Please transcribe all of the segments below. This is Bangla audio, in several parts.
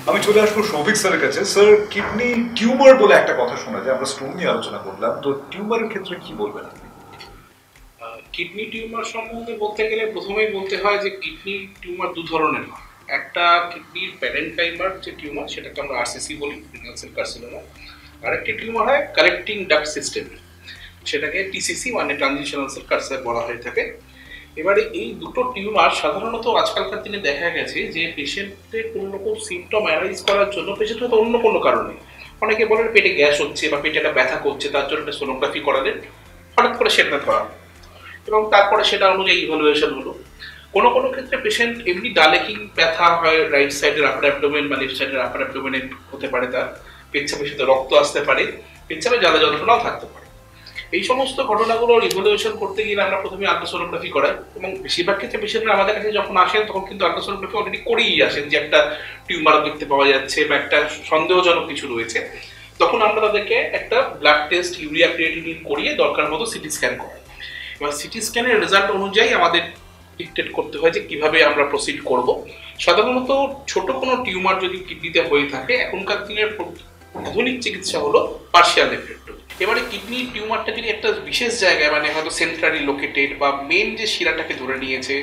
আমি চলে আসবো শৌভিক স্যারের কাছে। স্যার, কিডনি টিউমার বলে একটা কথা শোনা যায়, আমরা স্টোন নিয়ে আলোচনা করলাম, তো টিউমারের ক্ষেত্রে কি বলবেন আপনি? কিডনি টিউমার সম্বন্ধে বলতে গেলে প্রথমেই বলতে হয় যে কিডনি টিউমার দু ধরনের হয়। একটা কিডনির প্যারেনকাইমার যে টিউমার, সেটাকে আমরা আরসিসি বলি, রিনাল সেল কার্সিনোমা। আর একটি টিউমার হয় কালেক্টিং ডাক্ট সিস্টেম, সেটাকে টিসিসি মানে ট্রানজিশনাল সেল কার্সিনোমা বলা হয়ে থাকে। এবারে এই দুটো টিউমার সাধারণত আজকালকার দিনে দেখা গেছে যে পেশেন্টের কোনো রকম সিমটম অ্যানালাইজ করার জন্য পেশেন্ট হয়তো অন্য কোনো কারণে, অনেকে বলেন পেটে গ্যাস হচ্ছে বা পেটে একটা ব্যথা করছে, তার জন্য একটা সোনোগ্রাফি করালেন, হঠাৎ করে সেটা ধরা এবং তারপরে সেটা অনুযায়ী ইভালুয়েশন হলো। কোনো কোনো ক্ষেত্রে পেশেন্ট এমনি ডালেকিং ব্যথা হয় রাইট সাইডের আপার অ্যাবডোমেন বা লেফট সাইডের আপার অ্যাবডোমেনে হতে পারে, তার পেচ্ছাপের সাথে রক্ত আসতে পারে, পেচ্ছাপে জ্বালা যন্ত্রণাও থাকতে পারে। এই সমস্ত ঘটনাগুলোর ইভালুয়েশন করতে গেলে আমরা প্রথমে আল্ট্রাসোনোগ্রাফি করাই এবং বেশিরভাগ ক্ষেত্রে পেশেন্টরা আমাদের কাছে যখন আসেন তখন কিন্তু আল্ট্রাসোনোগ্রাফি অলরেডি করেই আসেন যে একটা টিউমার দেখতে পাওয়া যাচ্ছে বা একটা সন্দেহজনক কিছু রয়েছে। তখন আমরা তাদেরকে একটা ব্লাড টেস্ট, ইউরিয়া ক্রিয়েটিনিন করিয়ে দরকার মতো সিটি স্ক্যান করাই। এবার সিটি স্ক্যানের রেজাল্ট অনুযায়ী আমাদের ডিকটেট করতে হয় যে কিভাবে আমরা প্রসিড করব। সাধারণত ছোট কোনো টিউমার যদি কিডনিতে হয়ে থাকে, এখনকার দিনের আধুনিক চিকিৎসা হলো পার্শিয়াল নেফ্রেক্টমি। এবারে কিডনি টিউমারটা যদি একটা বিশেষ জায়গায় মানে হয়তো সেন্ট্রালি লোকেটেড বা মেন যে শিরাটাকে ধরে নিয়েছে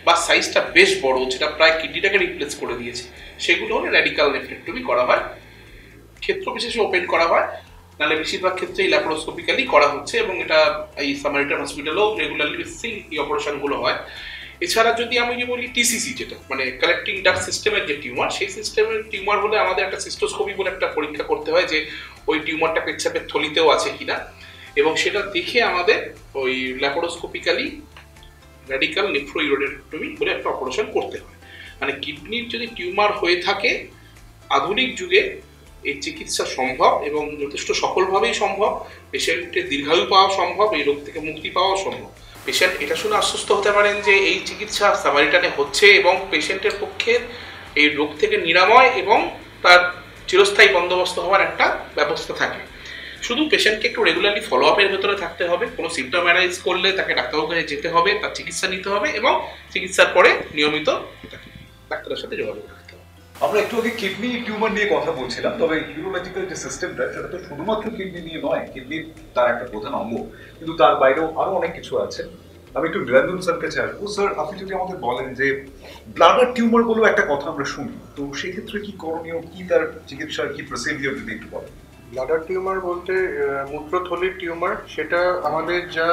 বা সাইজটা বেশ বড়, যেটা প্রায় কিডনিটাকে রিপ্লেস করে দিয়েছে, সেগুলো হলে র্যাডিক্যাল নেফ্রেক্টমি করা হয়, ক্ষেত্র বিশেষে ওপেন করা হয়, নাহলে বেশিরভাগ ক্ষেত্রেই ল্যাপারোস্কোপিক্যালি করা হচ্ছে এবং এটা এই সামারিটান হসপিটালেও রেগুলারলি এই অপারেশনগুলো হয়। এছাড়া যদি আমি যে বলি টিসিসি, যেটা মানে কালেক্টিং ডাক্ট সিস্টেমের যে টিউমার, সেই সিস্টেমের টিউমার হলে আমাদের একটা সিস্টোস্কোপি বলে একটা পরীক্ষা করতে হয় যে ওই টিউমারটা পেচ্ছাপের থলিতেও আছে কিনা, এবং সেটা দেখে আমাদের ওই ল্যাপারোস্কোপিক্যালি র্যাডিক্যাল নেফ্রোইউরেক্টমি বলে একটা অপারেশন করতে হয়। মানে কিডনির যদি টিউমার হয়ে থাকে, আধুনিক যুগে এই চিকিৎসা সম্ভব এবং যথেষ্ট সফলভাবেই সম্ভব, পেশেন্টের দীর্ঘায়ু পাওয়া সম্ভব, এই রোগ থেকে মুক্তি পাওয়া সম্ভব। পেশেন্ট এটা শুনে আশ্বস্ত হতে পারেন যে এই চিকিৎসা সামারিটানে হচ্ছে এবং পেশেন্টের পক্ষে এই রোগ থেকে নিরাময় এবং তার চিরস্থায়ী বন্দোবস্ত হওয়ার একটা ব্যবস্থা থাকে। শুধু পেশেন্টকে একটু রেগুলারলি ফলো আপের ভেতরে থাকতে হবে, কোনো সিমটম অ্যানালাইজ করলে তাকে ডাক্তারবাবুর কাছে যেতে হবে, তার চিকিৎসা নিতে হবে এবং চিকিৎসার পরে নিয়মিত ডাক্তারের সাথে যোগাযোগ রাখতে হবে। আমরা একটু আগে কিডনি টিউমার নিয়ে কথা বলছিলাম, তবে ইউরোলজিক্যাল যে সিস্টেমটা, সেটা তো শুধুমাত্র কিডনি নিয়ে নয়, কিডনি তার একটা প্রধান অঙ্গ, কিন্তু তার বাইরেও আরো অনেক কিছু আছে। আমি একটু নিরঞ্জন স্যার কাছে আসবো। স্যার, আপনি যদি আমাদের বলেন যে ব্লাডার টিউমার বলেও একটা কথা আমরা শুনি, তো সেক্ষেত্রে কি করণীয়, কি তার চিকিৎসার কি প্রসিডিওর যদি একটু বলেন। ব্লাডার টিউমার বলতে মূত্রথলির টিউমার, সেটা আমাদের যা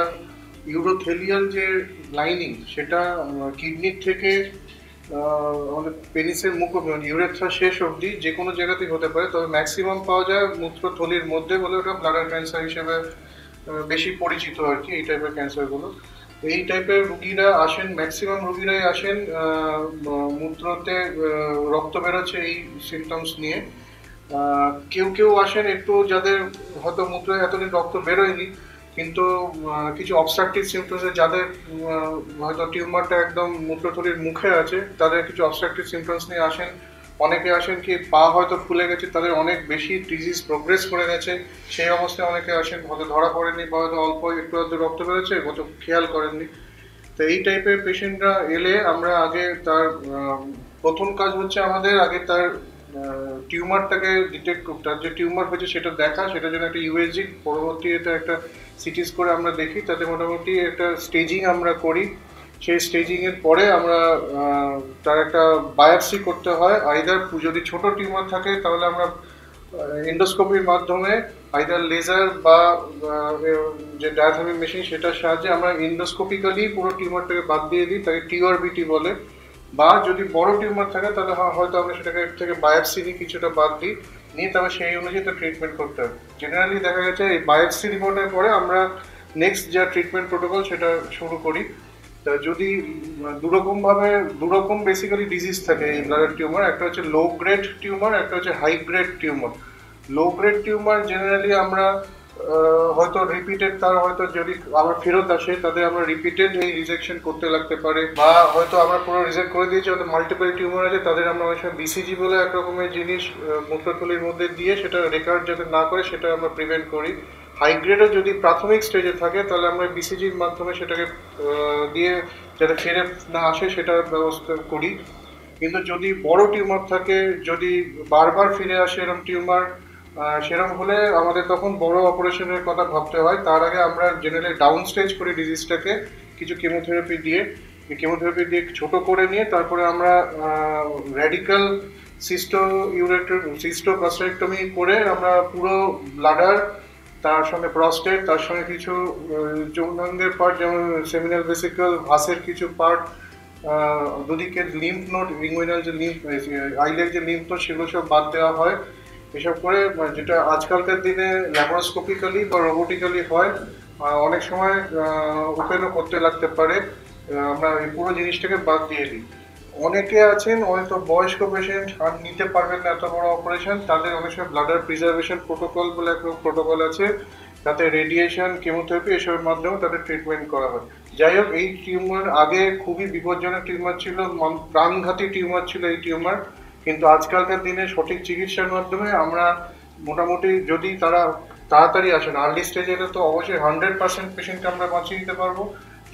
ইউরোথেলিয়াল যে লাইনিং, সেটা কিডনির থেকে আমাদের পেনিসের মুখ ইউরেথ্রা শেষ অবধি যে কোনো জায়গাতেই হতে পারে, তবে ম্যাক্সিমাম পাওয়া যায় মূত্রথলির মধ্যে বলে ওটা ব্লাডার ক্যান্সার হিসেবে বেশি পরিচিত আর কি, এই টাইপের ক্যান্সারগুলো। এই টাইপের রুগীরা আসেন, ম্যাক্সিমাম রুগীরাই আসেন মূত্রতে রক্ত বেরোচ্ছে এই সিমটমস নিয়ে। কেউ কেউ আসেন একটু যাদের হয়তো মূত্রে এতদিন রক্ত বেরোয়নি, কিন্তু কিছু অবস্ট্রাকটিভ সিমটমসে যাদের হয়তো টিউমারটা একদম মূত্রথলির মুখে আছে, তাদের কিছু অবস্ট্রাকটিভ সিমটমস নিয়ে আসেন। অনেকে আসেন কি পা হয়তো ফুলে গেছে, তাদের অনেক বেশি ডিজিজ প্রোগ্রেস করে গেছে, সেই অবস্থায় অনেকে আসেন হয়তো ধরা পড়েনি বা হয়তো অল্প একটু হয়তো রক্ত বেরোচ্ছে, হয়তো খেয়াল করেননি। তো এই টাইপের পেশেন্টরা এলে আমরা আগে তার প্রথম কাজ হচ্ছে আমাদের আগে তার টিউমারটাকে ডিটেক্ট করতে, তার যে টিউমার হয়েছে সেটা দেখা, সেটা যেন একটা ইউএসজি, পরবর্তীতে একটা সিটিস করে আমরা দেখি, তাতে মোটামুটি একটা স্টেজিং আমরা করি। সেই স্টেজিংয়ের পরে আমরা তার একটা বায়োপসি করতে হয়। আইদার যদি ছোট টিউমার থাকে তাহলে আমরা এন্ডোস্কোপির মাধ্যমে, আইদার লেজার বা যে ডায়াথামি মেশিন সেটার সাহায্যে আমরা এন্ডোস্কোপিক্যালি পুরো টিউমারটাকে বাদ দিয়ে দিই, তাকে টিউআরবিটি বলে। বা যদি বড় টিউমার থাকে তাহলে হয়তো আমরা সেটাকে থেকে বায়োপসি নিয়ে কিছুটা বাদ দিই, নিয়ে তবে সেই অনুযায়ী তো ট্রিটমেন্ট করতে হবে। জেনারেলি দেখা গেছে এই বায়োপসি রিপোর্টের পরে আমরা নেক্সট যা ট্রিটমেন্ট প্রোটোকল সেটা শুরু করি। তা যদি দুরকম বেসিক্যালি ডিজিজ থাকে এই ব্লাডার টিউমার, একটা হচ্ছে লো গ্রেড টিউমার, একটা হচ্ছে high grade tumour. Low grade tumour generally আমরা হয়তো রিপিটেড, তার হয়তো যদি আবার ফেরত আসে তাদের আমরা রিপিটেড এই রিজেকশন করতে লাগতে পারে, বা হয়তো আমরা পুরো রিজেক্ট করে দিয়েছি, হয়তো মাল্টিপল টিউমার আছে, তাদের আমরা অনেক সময় বিসিজি বলে এক রকমের জিনিস মূত্রথলির মধ্যে দিয়ে সেটা রেকার্ড যাতে না করে সেটা আমরা প্রিভেন্ট করি। হাই গ্রেডও যদি প্রাথমিক স্টেজে থাকে তাহলে আমরা বিসিজির মাধ্যমে সেটাকে দিয়ে যাতে ফিরে না আসে সেটার ব্যবস্থা করি। কিন্তু যদি বড় টিউমার থাকে, যদি বারবার ফিরে আসে এরকম টিউমার, সেরকম হলে আমাদের তখন বড় অপারেশনের কথা ভাবতে হয়। তার আগে আমরা জেনারেলি ডাউন স্টেজ করি ডিজিজটাকে, কিছু কেমোথেরাপি দিয়ে ছোট করে নিয়ে তারপরে আমরা রেডিক্যাল সিস্টোপ্লাস্টেক্টমি করে আমরা পুরো ব্লাডার, তার সঙ্গে প্রস্টেট, তার সঙ্গে কিছু যৌনাঙ্গের পার্ট যেমন সেমিনাল ভেসিকল, ভাসের কিছু পার্ট, দুদিকের লিম্ফ নোড, ইংগুইনাল যে লিম্ফ, আইলের যে লিম্ফ নোড, সেগুলো সব বাদ দেওয়া হয়। এসব করে যেটা আজকালকার দিনে ল্যাপারোস্কোপিক্যালি বা রোবোটিক্যালি হয়, অনেক সময় ওপেনও করতে লাগতে পারে, আমরা এই পুরো জিনিসটাকে বাদ দিয়ে দিই। অনেকে আছেন হয়তো বয়স্ক পেশেন্ট আর নিতে পারবেন না এত বড় অপারেশন, তাদের অনেক সময় ব্লাডার প্রিজার্ভেশন প্রোটোকল বলে একটা প্রোটোকল আছে, তাতে রেডিয়েশন, কেমোথেরাপি এসবের মাধ্যমে তাদের ট্রিটমেন্ট করা হয়। যাই হোক, এই টিউমার আগে খুবই বিপজ্জনক টিউমার ছিল, প্রাণঘাতী টিউমার ছিল এই টিউমার, কিন্তু আজকালকার দিনে সঠিক চিকিৎসার মাধ্যমে আমরা মোটামুটি, যদি তারা তাড়াতাড়ি আসেন আর্লি স্টেজে, তো অবশ্যই 100% পেশেন্টকে আমরা বাঁচিয়ে দিতে পারবো।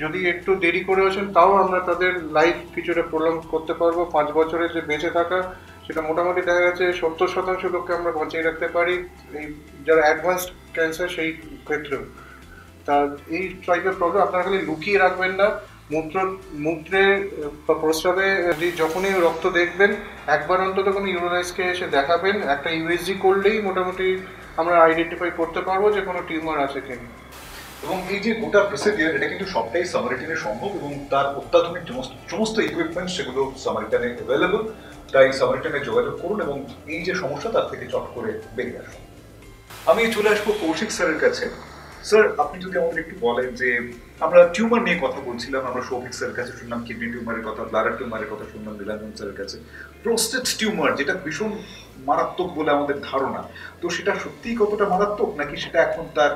যদি একটু দেরি করে আসেন তাও আমরা তাদের লাইফ কিছুটা প্রলং করতে পারবো। 5 বছরের যে বেঁচে থাকা, সেটা মোটামুটি দেখা গেছে 70% লোককে আমরা বাঁচিয়ে রাখতে পারি, এই যারা অ্যাডভান্সড ক্যান্সার সেই ক্ষেত্রেও। তা এই টাইপের প্রবলেম আপনারা খালি লুকিয়ে রাখবেন না, মূত্রে বা প্রস্রাবে যখনই রক্ত দেখবেন একবার অন্তত কোনো ইউরোলজিস্টকে এসে দেখাবেন। একটা ইউএসজি করলেই মোটামুটি আমরা আইডেন্টিফাই করতে পারবো যে কোনো টিউমার আছে কিনা। এবং এই যে গোটা প্রসিডিওর, এটা কিন্তু সবটাই সামারিটানে সম্ভব এবং তার অত্যাধুনিক সমস্ত ইকুইপমেন্ট সেগুলো সামারিটানে অ্যাভেলেবল। তাই সামারিটানে যোগাযোগ করুন এবং এই যে সমস্যা তার থেকে চট করে বেরিয়ে আসুন। আমি চলে আসবো কৌশিক স্যারের কাছে। স্যার, আপনি যদি আমাদের একটু বলেন যে আমরা টিউমার নিয়ে কথা বলছিলাম, আমরা শৌভিক স্যারের কাছে শুনলাম কিডনি টিউমারের কথা, ব্লাডার টিউমারের কথা শুনলাম নীলাঞ্জন স্যারের কাছে। প্রোস্টেট টিউমার যেটা ভীষণ মারাত্মক বলে আমাদের ধারণা, তো সেটা সত্যিই কতটা মারাত্মক, নাকি সেটা এখন তার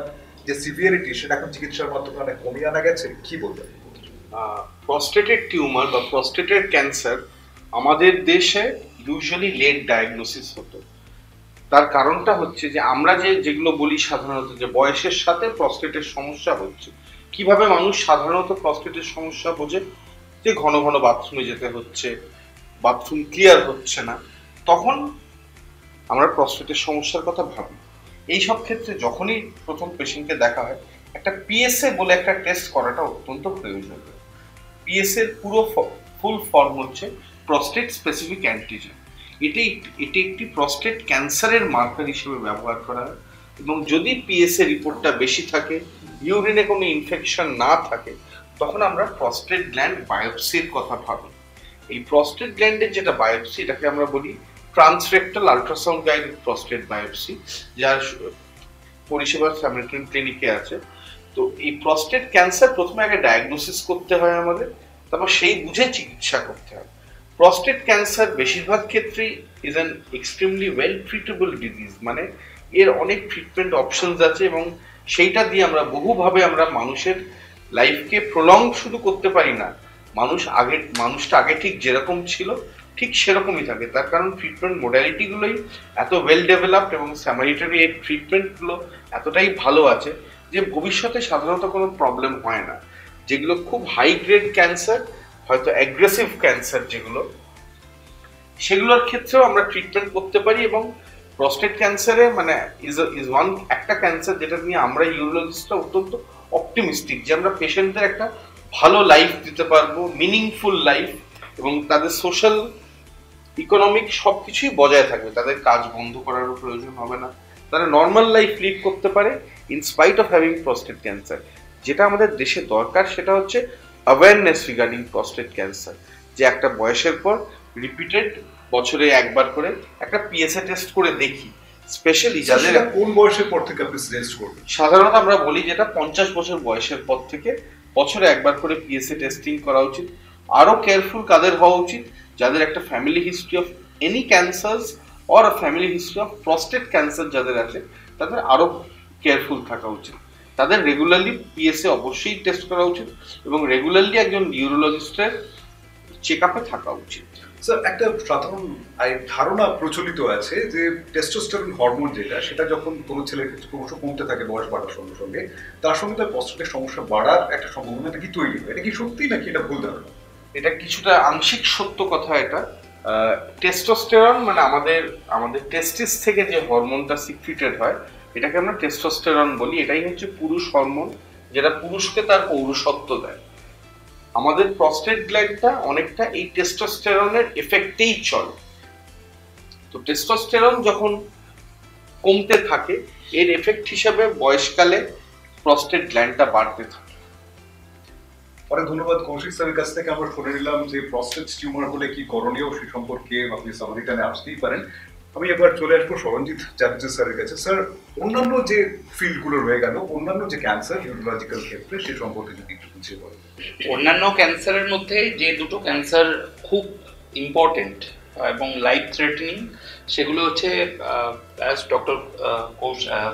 যে সিভিয়ারিটি সেটা এখন চিকিৎসার মাধ্যমে অনেক কমিয়ে আনা গেছে, কি বলবেন? প্রস্টেটের টিউমার বা প্রস্টেটের ক্যান্সার আমাদের দেশে ইউজুয়ালি লেট ডায়াগনোসিস হতো। তার কারণটা হচ্ছে যে আমরা যেগুলো বলি সাধারণত, যে বয়সের সাথে প্রস্টেটের সমস্যা হচ্ছে। কিভাবে মানুষ সাধারণত প্রস্টেটের সমস্যা বোঝে? যে ঘন ঘন বাথরুমে যেতে হচ্ছে, বাথরুম ক্লিয়ার হচ্ছে না, তখন আমরা প্রস্টেটের সমস্যার কথা ভাবি। এই সব ক্ষেত্রে যখনই প্রথম পেশেন্টকে দেখা হয়, একটা পিএসএ বলে একটা টেস্ট করাটা অত্যন্ত প্রয়োজন। পিএসএ এর পুরো ফুল ফর্ম হচ্ছে প্রস্টেট স্পেসিফিক অ্যান্টিজেন। এটি একটি প্রস্টেট ক্যান্সারের মার্কার হিসেবে ব্যবহার করা হয়, এবং যদি পিএসএ রিপোর্টটা বেশি থাকে, ইউরিনে কোনো ইনফেকশন না থাকে, তখন আমরা প্রস্টেট গ্ল্যান্ড বায়োপসির কথা ভাবি। এই প্রস্টেট গ্ল্যান্ডের যেটা বায়োপসি, এটাকে আমরা বলি transrectal ultrasound guided prostate biopsy, যার পরিষেবা স্যামারিটান ক্লিনিকে আছে। তো এই প্রস্টেট ক্যান্সার প্রথমে আগে ডায়াগনোসিস করতে হয় আমাদের, তারপর সেই বুঝে চিকিৎসা করতে হয়। প্রস্টেট ক্যান্সার বেশিরভাগ ক্ষেত্রেই is an extremely well treatable disease, মানে এর অনেক ট্রিটমেন্ট অপশনস আছে, এবং সেইটা দিয়ে আমরা বহুভাবে আমরা মানুষের লাইফকে প্রলং শুধু করতে পারি না, মানুষটা আগে ঠিক যেরকম ছিল ঠিক সেরকমই থাকে। তার কারণ ট্রিটমেন্ট মোডালিটিগুলোই এত ওয়েল ডেভেলপড, এবং স্যামারিটারি এই ট্রিটমেন্টগুলো এতটাই ভালো আছে যে ভবিষ্যতে সাধারণত কোনো প্রবলেম হয় না। যেগুলো খুব হাই গ্রেড ক্যান্সার, হয়তো অ্যাগ্রেসিভ ক্যান্সার যেগুলো, সেগুলোর ক্ষেত্রেও আমরা ট্রিটমেন্ট করতে পারি। এবং প্রস্টেট ক্যান্সারে মানে একটা ক্যান্সার যেটা নিয়ে আমরা ইউরোলজিস্টরা অত্যন্ত অপটিমিস্টিক, যে আমরা পেশেন্টদের একটা ভালো লাইফ দিতে পারবো, মিনিংফুল লাইফ, এবং তাদের সোশ্যাল ইকোনমিক সব কিছুই বজায় থাকবে। তাদের কাজ বন্ধ করারও প্রয়োজন হবে না, তারা নর্মাল লাইফ লিড করতে পারে in spite of having prostate cancer. যেটা আমাদের দেশে দরকার সেটা হচ্ছে অ্যাওয়ারনেস রিগার্ডিং প্রস্টেট ক্যান্সার, যে একটা বয়সের পর রিপিটেড বছরে একবার করে একটা পিএসএ টেস্ট করে দেখি, স্পেশালি যাদের কোন বয়সের পর থেকে আপনি সাজেস্ট করবেন? সাধারণত আমরা বলি যেটা 50 বছর বয়সের পর থেকে বছরে একবার করে পিএসএ টেস্টিং করা উচিত। আরো কেয়ারফুল কাদের হওয়া উচিত? যাদের একটা family history of any cancers or family history of prostate cancer যাদের আছে, তাদের আরো কেয়ারফুল থাকা উচিত। তাদের রেগুলারলি পিএসএ অবশ্যই টেস্ট করা উচিত, এবং রেগুলারলি একজন নিউরোলজিস্টের চেক আপে থাকা উচিত। স্যার, একটা সাধারণ ধারণা প্রচলিত আছে যে টেস্টোস্টেরন হরমোন যেটা, সেটা যখন কোনো ছেলের ক্ষেত্রে ক্রমশ কমতে থাকে বয়স বাড়ার সঙ্গে সঙ্গে, তার সঙ্গে তার প্রস্টেটের সমস্যা বাড়ার একটা সম্ভাবনা নাকি তৈরি হয়। এটা কি সত্যি নাকি এটা ভুল ধারণা? এটা কিছুটা আংশিক সত্য কথা এটা, টেস্টোস্টেরন মানে আমাদের আমাদের টেস্টিস থেকে যে হরমোনটা সিক্রিটেড হয় এটাকে আমরা টেস্টোস্টেরন বলি। এটাই হচ্ছে পুরুষ হরমোন, যেটা পুরুষকে তার পৌরুষত্ব দেয়। আমাদের প্রস্টেট গ্ল্যান্ডটা অনেকটা এই টেস্টোস্টেরনের এফেক্টেই চলে। তো টেস্টোস্টেরন যখন কমতে থাকে এর এফেক্ট হিসেবে বয়সকালে প্রস্টেট গ্ল্যান্ডটা বাড়তে থাকে। অনেক ধন্যবাদ কৌশিক স্যারের কাছ থেকে আমরা শুনে নিলাম যে প্রস্টেট টিউমার হলে কি করণীয় সে সম্পর্কে আপনি সামারিটানে আসতেই পারেন। আমি এবার চলে আসবো সরঞ্জিৎ চ্যাটার্জি স্যারের কাছে। স্যার, অন্যান্য যে ফিল্ডগুলো রয়ে গেল, অন্যান্য যে ক্যান্সার ইউরোলজিক্যাল ক্ষেত্রে সে সম্পর্কে যদি একটু বুঝিয়ে বলেন। অন্যান্য ক্যান্সারের মধ্যে যে দুটো ক্যান্সার খুব ইম্পর্টেন্ট এবং লাইফ থ্রেটেনিং সেগুলো হচ্ছে অ্যাজ ডক্টর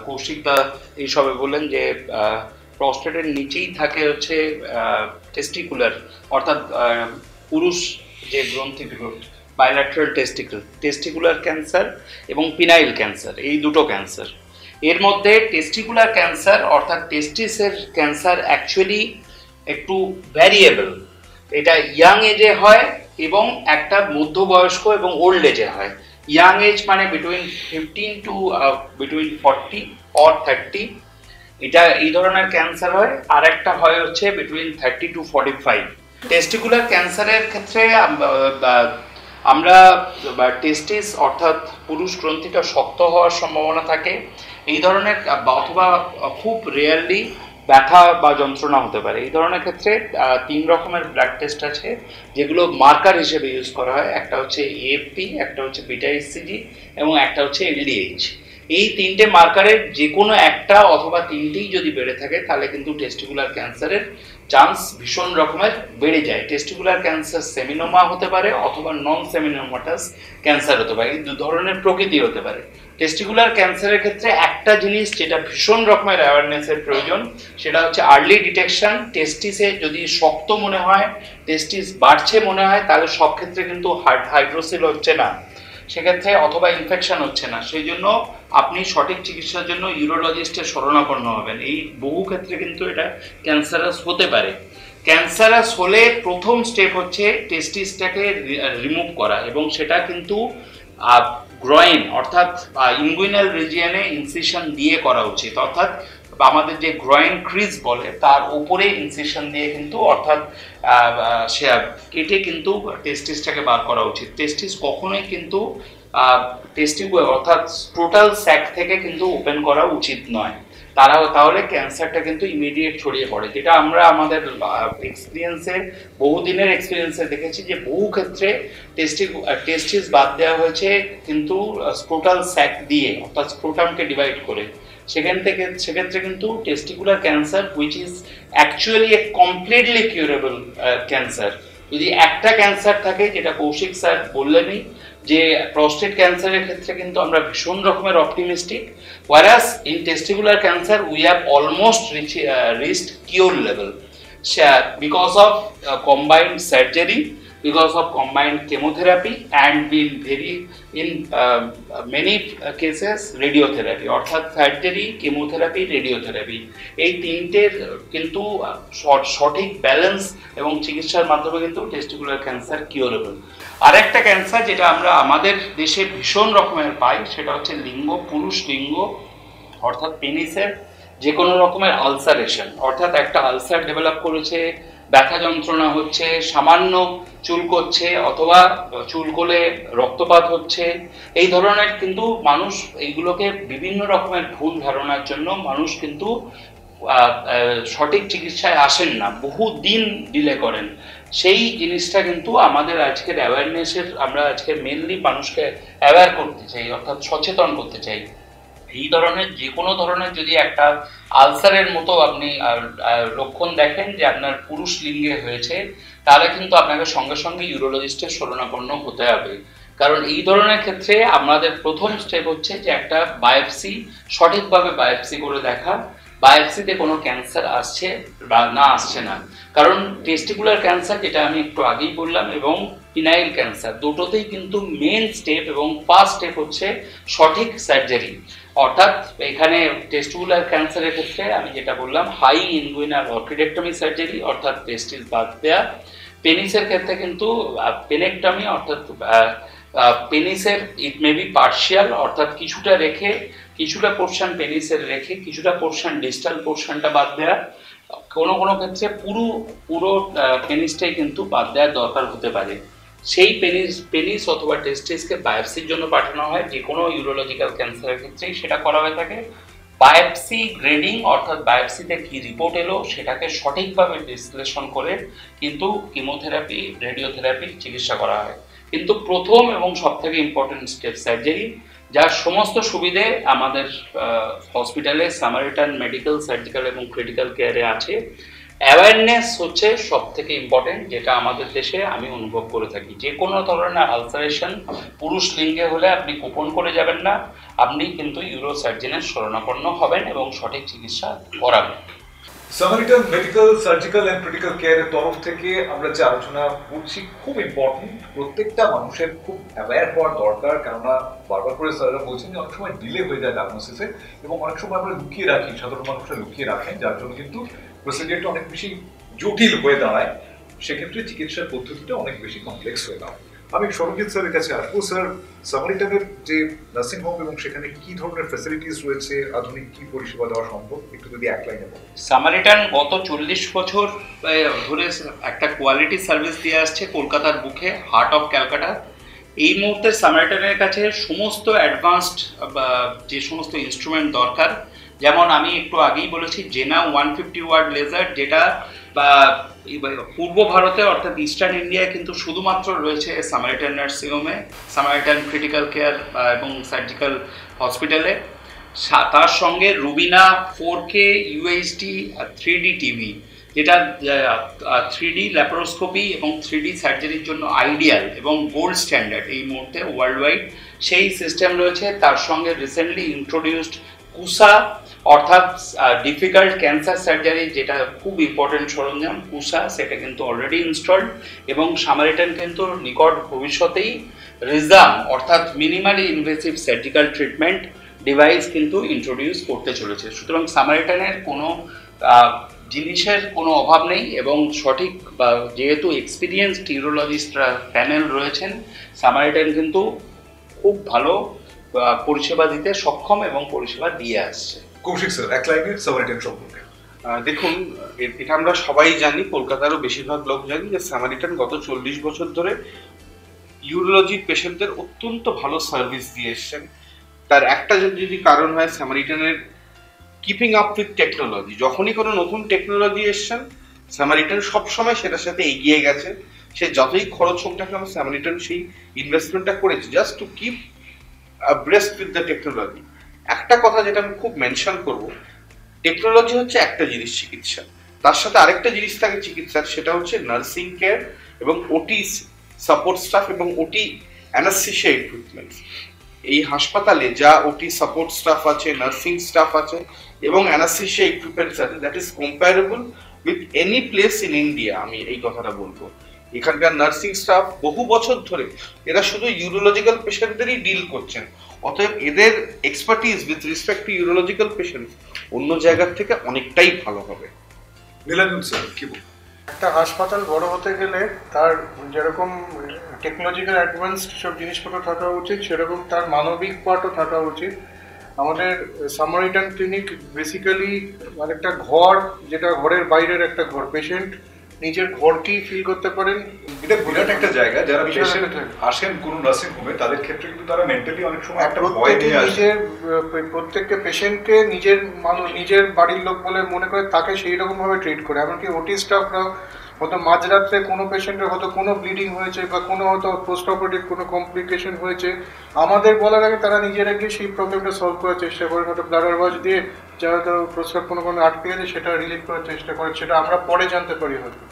কৌশিক দা এইসবে বললেন যে প্রস্টেটের নিচেই থাকে হচ্ছে টেস্টিকুলার, অর্থাৎ পুরুষ যে গ্রন্থিগুলো বাইল্যাটারাল টেস্টিকুলার ক্যান্সার এবং পিনাইল ক্যান্সার, এই দুটো ক্যান্সার। এর মধ্যে টেস্টিকুলার ক্যান্সার অর্থাৎ টেস্টিসের ক্যান্সার অ্যাকচুয়ালি একটু ভ্যারিয়েবল। এটা ইয়াং এজে হয় এবং একটা মধ্যবয়স্ক এবং ওল্ড এজে হয়। ইয়াং এজ মানে বিটুইন 15 টু বিটুইন 40 অর 30, এটা এই ধরনের ক্যান্সার হয়। আর একটা হয় হচ্ছে বিটুইন 30 টু 45। টেস্টিকুলার ক্যান্সারের ক্ষেত্রে আমরা টেস্টিস অর্থাৎ পুরুষ গ্রন্থিটা শক্ত হওয়ার সম্ভাবনা থাকে এই ধরনের, অথবা খুব রেয়ারলি ব্যথা বা যন্ত্রণা হতে পারে। এই ধরনের ক্ষেত্রে 3 রকমের ব্লাড টেস্ট আছে যেগুলো মার্কার হিসেবে ইউজ করা হয়। একটা হচ্ছে এএফপি, একটা হচ্ছে বিটা এসসিজি এবং একটা হচ্ছে এলডিএইচ। এই 3টে মার্কারের যে কোনো একটা অথবা 3টেই যদি বেড়ে থাকে তাহলে কিন্তু টেস্টিকুলার ক্যান্সারের চান্স ভীষণ রকমের বেড়ে যায়। টেস্টিকুলার ক্যান্সার সেমিনোমা হতে পারে অথবা নন সেমিনোমাটাস ক্যান্সার হতে পারে, এই দু ধরনের প্রকৃতি হতে পারে। টেস্টিকুলার ক্যান্সারের ক্ষেত্রে একটা জিনিস যেটা ভীষণ রকমের অ্যাওয়ারনেসের প্রয়োজন সেটা হচ্ছে আর্লি ডিটেকশন। টেস্টিসে যদি শক্ত মনে হয়, টেস্টিস বাড়ছে মনে হয়, তাহলে সব ক্ষেত্রে কিন্তু হাইড্রোসিল হচ্ছে না সেক্ষেত্রে, অথবা ইনফেকশন হচ্ছে না, সেই জন্য আপনি সঠিক চিকিৎসার জন্য ইউরোলজিস্টের শরণাপন্ন হবেন। এই বহু ক্ষেত্রে কিন্তু এটা ক্যান্সারাস হতে পারে। ক্যান্সারাস হলে প্রথম স্টেপ হচ্ছে টেস্টিসটাকে রিমুভ করা, এবং সেটা কিন্তু গ্রয়েন অর্থাৎ ইনগুইনাল রিজিয়নে ইনসিশন দিয়ে করা উচিত। অর্থাৎ আমাদের যে গ্রয়েন ক্রিজ বলে তার উপরে ইনসিশন দিয়ে কিন্তু, অর্থাৎ সে কেটে কিন্তু টেস্টিসটাকে বার করা উচিত। টেস্টিস কখনোই কিন্তু টেস্টিকুলার অর্থাৎ টোটাল স্যাক থেকে কিন্তু ওপেন করা উচিত নয়, তাহলে ক্যান্সারটা কিন্তু ইমিডিয়েট ছড়িয়ে পড়ে। যেটা আমরা আমাদের এক্সপিরিয়েন্সে, বহুদিনের এক্সপিরিয়েন্সে দেখেছি যে বহু ক্ষেত্রে টেস্টিস বাদ দেওয়া হয়েছে কিন্তু স্ক্রোটাল স্যাক দিয়ে, অর্থাৎ স্ক্রোটামকে ডিভাইড করে। সেক্ষেত্রে কিন্তু testicular cancer which is actually A completely curable cancer. যদি একটা ক্যান্সার থাকে, যেটা কৌশিক স্যার বললেনই যে প্রস্টেট ক্যান্সারের ক্ষেত্রে কিন্তু আমরা ভীষণ রকমের optimistic, whereas in testicular cancer we have almost reached cure level because of combined surgery, because of combined chemotherapy and in many cases radiotherapy, অর্থাৎ সার্জারি, কেমোথেরাপি, রেডিওথেরাপি, এই তিনটের কিন্তু সঠিক ব্যালেন্স এবং চিকিৎসার মাধ্যমে কিন্তু টেস্টিকুলার ক্যান্সার কিউরেবল। আর একটা ক্যান্সার যেটা আমরা আমাদের দেশে ভীষণ রকমের পাই সেটা হচ্ছে পুরুষ লিঙ্গ অর্থাৎ পেনিসের যে কোনো রকমের আলসারেশন, অর্থাৎ একটা আলসার ডেভেলপ করেছে, ব্যথা যন্ত্রণা হচ্ছে, সামান্য চুলকোচ্ছে অথবা চুলকোলে রক্তপাত হচ্ছে, এই ধরনের কিন্তু মানুষ এইগুলোকে বিভিন্ন রকমের ভুল ধারণার জন্য মানুষ কিন্তু সঠিক চিকিৎসায় আসেন না, বহু দিন ডিলে করেন। সেই জিনিসটা কিন্তু আমাদের আজকের অ্যাওয়ারনেসের, আমরা আজকে মেনলি মানুষকে অ্যাওয়্যার করতে চাই, অর্থাৎ সচেতন করতে চাই। এই ধরনের যে কোনো ধরনের যদি একটা আলসারের মতো আপনি লক্ষণ দেখেন যে আপনার পুরুষ লিঙ্গে হয়েছে, তাহলে কিন্তু আপনাকে সঙ্গে সঙ্গে ইউরোলজিস্টের শরণাপন্ন হতে হবে। কারণ এই ধরনের ক্ষেত্রে আমাদের প্রথম স্টেপ হচ্ছে যে একটা বায়োপসি, সঠিকভাবে বায়োপসি করে দেখা, বায়োপসিতে কোনো ক্যান্সার আসছে বা না আসছে না। কারণ টেস্টিকুলার ক্যান্সার, যেটা আমি একটু আগেই বললাম, এবং পিনাইল ক্যান্সার দুটোতেই কিন্তু মেন স্টেপ এবং ফার্স্ট স্টেপ হচ্ছে সঠিক সার্জারি। অর্থাৎ এখানে টেস্টিকুলার ক্যান্সারের ক্ষেত্রে আমি যেটা বললাম, হাই ইনগুইনাল অর্কিডেক্টমি সার্জারি, অর্থাৎ টেস্টিস বাদ দেওয়া। পেনিসের ক্ষেত্রে কিন্তু পেনেক্টমি অর্থাৎ পেনিসের ইট মে বি পার্শিয়াল, অর্থাৎ কিছুটা রেখে, কিছুটা পোর্শন পেনিসের রেখে কিছুটা পোর্শন ডিস্টাল পোর্শনটা বাদ দেওয়া, কোনো কোনো ক্ষেত্রে পুরো পেনিসটাই কিন্তু বাদ দেওয়ার দরকার হতে পারে। সেই পেনিস অথবা টেস্টিসকে বায়োপসির জন্য পাঠানো হয়, যে কোনো ইউরোলজিক্যাল ক্যান্সারের ক্ষেত্রেই সেটা করা হয়ে থাকে। বায়োপসি গ্রেডিং অর্থাৎ বায়োপসিতে কি রিপোর্ট এলো সেটাকে সঠিকভাবে বিশ্লেষণ করে কিন্তু কিমোথেরাপি, রেডিওথেরাপির চিকিৎসা করা হয়। কিন্তু প্রথম এবং সবথেকে ইম্পর্টেন্ট স্টেপ সার্জারি, যার সমস্ত সুবিধে আমাদের হসপিটালে সামারিটান মেডিকেল, সার্জিক্যাল এবং ক্রিটিক্যাল কেয়ারে আছে। অ্যাওয়ারনেস হচ্ছে সব থেকে ইম্পর্টেন্ট, যেটা আমাদের দেশে আমি অনুভব করে থাকি। যে কোনো ধরনের আলসারেশন পুরুষ লিঙ্গে হলে আপনি গোপন করে যাবেন না, আপনি কিন্তু ইউরো সার্জনের শরণাপন্ন হবেন এবং সঠিক চিকিৎসা করাবেন। Samaritan medical, surgical and critical কেয়ারের তরফ থেকে আমরা যে আলোচনা করছি খুব ইম্পর্টেন্ট, প্রত্যেকটা মানুষের খুব অ্যাওয়্যার হওয়ার দরকার। কেননা বারবার করে স্যাররা বলছেন যে অনেক সময় ডিলে হয়ে যায় ডায়াগনোসিসে, এবং অনেক সময় আমরা লুকিয়ে রাখি, সাধারণ মানুষরা লুকিয়ে রাখেন, যার জন্য কিন্তু প্রসিডিউরটা অনেক বেশি জটিল হয়ে দাঁড়ায়। সেক্ষেত্রে চিকিৎসার পদ্ধতিটা অনেক বেশি কমপ্লেক্স হয়ে দাঁড়ায়। আমি সরজিৎ স্যারের কাছে আসবো। স্যার, সামারিটানের যে নার্সিং হোম এবং সেখানে কি ধরনের ফ্যাসিলিটিস রয়েছে, আধুনিক কি পরিষেবা দেওয়া সম্ভব, একটু যদি এক লাইনে বলেন। সামারিটান গত 40 বছর ধরে একটা কোয়ালিটি সার্ভিস দিয়ে আসছে কলকাতার বুকে, হার্ট অফ ক্যালকাটা। এই মুহূর্তে সামারিটানের কাছে সমস্ত অ্যাডভান্সড যে সমস্ত ইনস্ট্রুমেন্ট দরকার, যেমন আমি একটু আগেই বলেছি জেনা 150 ওয়াট লেজার, যেটা পূর্ব ভারতে অর্থাৎ ইস্টার্ন ইন্ডিয়ায় কিন্তু শুধুমাত্র রয়েছে সামারিটান নার্সিংহোমে, সামারিটান ক্রিটিক্যাল কেয়ার এবং সার্জিক্যাল হসপিটালে। তার সঙ্গে Rubina 4K UHD 3D TV, যেটা 3D ল্যাপারোস্কোপি এবং 3D সার্জারির জন্য আইডিয়াল এবং গোল্ড স্ট্যান্ডার্ড এই মুহূর্তে ওয়ার্ল্ড ওয়াইড সেই সিস্টেম রয়েছে। তার সঙ্গে রিসেন্টলি ইন্ট্রোডিউসড কুসা অর্থাৎ ডিফিকাল্ট ক্যান্সার সার্জারি, যেটা খুব ইম্পর্টেন্ট সরঞ্জাম কুসা, সেটা কিন্তু অলরেডি ইনস্টলড। এবং সামারিটান কিন্তু নিকট ভবিষ্যতেই রিজাম অর্থাৎ minimally invasive surgical treatment device কিন্তু ইন্ট্রোডিউস করতে চলেছে। সুতরাং সামারিটানের কোনো জিনিসের কোনো অভাব নেই, এবং সঠিক যেহেতু এক্সপিরিয়েন্সড ইউরোলজিস্টরা প্যানেল রয়েছেন, সামারিটান কিন্তু খুব ভালো পরিষেবা দিতে সক্ষম এবং পরিষেবা দিয়ে আসছে। কৌশিক স্যার, এক লাইনে সামারিটান সম্পর্কে। দেখুন, এটা আমরা সবাই জানি, কলকাতারও বেশিরভাগ লোক জানি যে সামারিটান গত 40 বছর ধরে ইউরোলজি পেশেন্টদের অত্যন্ত ভালো সার্ভিস দিয়ে এসছেন। তার একটা যদি কারণ হয় সামারিটানের কিপিং আপ উইথ টেকনোলজি। যখনই কোনো নতুন টেকনোলজি এসছেন, সামারিটান সবসময় সেটার সাথে এগিয়ে গেছে। সে যতই খরচ হোক না কেন, সামারিটান সেই ইনভেস্টমেন্টটা করেছে just to keep abreast with the technology। একটা কথা যেটা আমি খুব মেনশন করব, টেকনোলজি হচ্ছে একটা জিনিস চিকিৎসা, তার সাথে আরেকটা জিনিস থাকে চিকিৎসার, সেটা হচ্ছে নার্সিং কেয়ার এবং ওটি সাপোর্ট স্টাফ এবং ওটি অ্যানাস্থেসিয়া ইকুইপমেন্ট। এই হাসপাতালে যা ওটি সাপোর্ট স্টাফ আছে, নার্সিং স্টাফ আছে এবং অ্যানাস্থেসিয়া ইকুইপমেন্টস আছে, that is comparable with any place in India. আমি এই কথাটা বলবো। এখানকার নার্সিং স্টাফ বহু বছর ধরে এরা শুধু ইউরোলজিক্যাল পেশেন্টদেরই ডিল করছেন, অতএব এদের expertise with respect to urological patient অন্য জায়গার থেকে অনেকটাই ভালো হবে। নীলাঞ্জন স্যার, কি বলবেন? একটা হাসপাতাল বড় হতে গেলে তার যেরকম টেকনোলজিক্যাল অ্যাডভান্সড সব জিনিসপত্র থাকা উচিত, সেরকম তার মানবিক পার্টও থাকা উচিত। আমাদের সামারিটান ক্লিনিক বেসিক্যালি মানে একটা ঘর, যেটা ঘরের বাইরের একটা ঘর, পেশেন্ট নিজের ঘরকেই ফিল করতে পারেন। এটা বিরাট একটা জায়গা। যারা বিশাল পেশেন্ট একটা জায়গা। আসেন কোনো নার্সিং হোমে, তাদের ক্ষেত্রে কিন্তু তারা মেন্টালি অনেক সময় একটা ভয় নিয়ে আসে। নিজের প্রত্যেকটা পেশেন্টকে নিজের বাড়ির লোক বলে মনে করে, তাকে সেই রকম ভাবে ট্রিট করে। এমনকি ওটি স্টাফরাও হয়তো মাঝরাত্রে কোনো পেশেন্টের হয়তো কোনো ব্লিডিং হয়েছে বা কোনো হয়তো পোস্ট অপারেটিভ কোনো কমপ্লিকেশন হয়েছে, আমাদের বলার আগে তারা নিজেরা গিয়ে সেই প্রবলেমটা সলভ করার চেষ্টা করেন। হয়তো ব্লাডার ওয়াশ দিয়ে যারা তো প্রস্রাব কোনো আটকে গেছে সেটা রিলিভ করার চেষ্টা করে, সেটা আমরা পরে জানতে পারি হয়তো।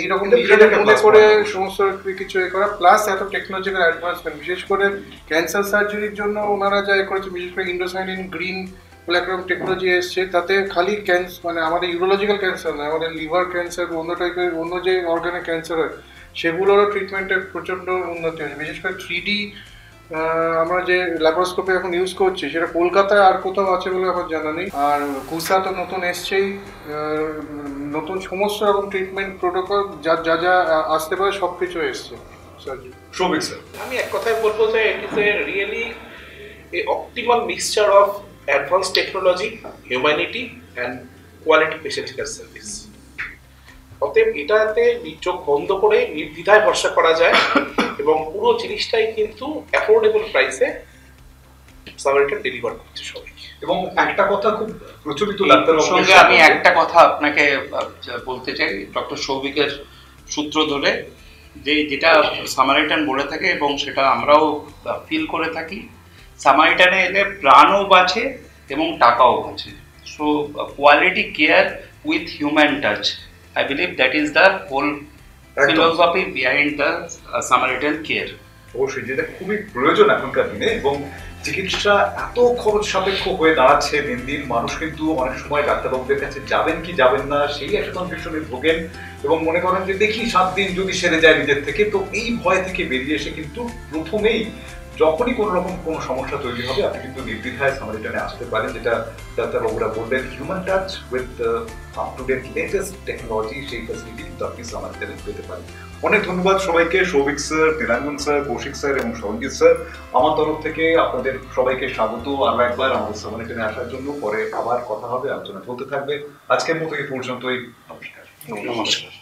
এইরকম নিজেদের মনে করে সমস্ত কিছু এ করা, প্লাস এত টেকনোলজিক্যাল অ্যাডভান্সমেন্ট, বিশেষ করে ক্যান্সার সার্জারির জন্য ওনারা যা করেছে, বিশেষ করে ইন্ডোসাইনিন গ্রিন বলে একটা টেকনোলজি এসছে, তাতে খালি মানে আমাদের ইউরোলজিক্যাল ক্যান্সার নয়, আমাদের লিভার ক্যান্সার বা অন্য টাইপের অন্য যে অর্গানে ক্যান্সার হয় সেগুলোরও ট্রিটমেন্টের প্রচণ্ড উন্নতি হয়েছে। বিশেষ করে 3D আমরা যে ল্যাপারোস্কোপি এখন ইউজ করছি সেটা কলকাতায় আর কোথাও আছে বলে আমার জানা নেই। আর কুসা তো নতুন এসছেই, নতুন সমস্ত রকম ট্রিটমেন্ট প্রোটোকল যা যা যা আসতে পারে সব কিছু এসছে সার্জারি। সৌভিক স্যার, আমি এক কথায় বলবো যে it is a really A optimal mixture of advance technology, humanity and quality patient care service. অতএব এটাতে চোখ বন্ধ করে নির্দ্বিধায় ভরসা করা যায় এবং পুরো জিনিসটাই কিন্তু অ্যাফোর্ডেবল প্রাইসে সামারিটান ডেলিভার করছে সবাই। এবং একটা কথা খুব প্রচলিত এই ডাক্তার প্রসঙ্গে আমি একটা কথা আপনাকে বলতে চাই, ডক্টর সৌভিকের সূত্র ধরে, যে যেটা সামারিটান বলে থাকে এবং সেটা আমরাও ফিল করে থাকি, সামারিটানে এলে প্রাণও বাঁচে এবং টাকাও বাঁচে। So quality care with human touch, I believe that is the whole philosophy behind the Samaritan care. অবশ্যই, যেটা খুবই প্রয়োজন এখনকার দিনে। এবং চিকিৎসা এত খরচ সাপেক্ষ হয়ে দাঁড়াচ্ছে দিন দিন, মানুষ কিন্তু অনেক সময় ডাক্তারবাবুদের কাছে যাবেন কি যাবেন না সেই একটা কনফিউশনে ভোগেন এবং মনে করেন যে দেখি 7 দিন যদি সেরে যায় নিজের থেকে। তো এই ভয় থেকে বেরিয়ে এসে কিন্তু প্রথমেই যখনই কোনো রকম কোনো সমস্যা তৈরি হবে আপনি কিন্তু নির্দ্বিধায় সামারিটানে আসতে পারেন, যেটা ডাক্তারবাবুরা বললেন human touch with up to date latest technology, সেই ফ্যাসিলিটি কিন্তু আপনি সামারিটানে পেতে পারেন। অনেক ধন্যবাদ সবাইকে, Souvik sir, Nilanjan sir, Kaushik sir এবং সঞ্জিত স্যার। আমার তরফ থেকে আপনাদের সবাইকে স্বাগত আরো একবার আমাদের সামারিটানে আসার জন্য। পরে আবার কথা হবে, আলোচনা চলতে থাকবে। আজকের মতো এই পর্যন্তই, নমস্কার। নমস্কার।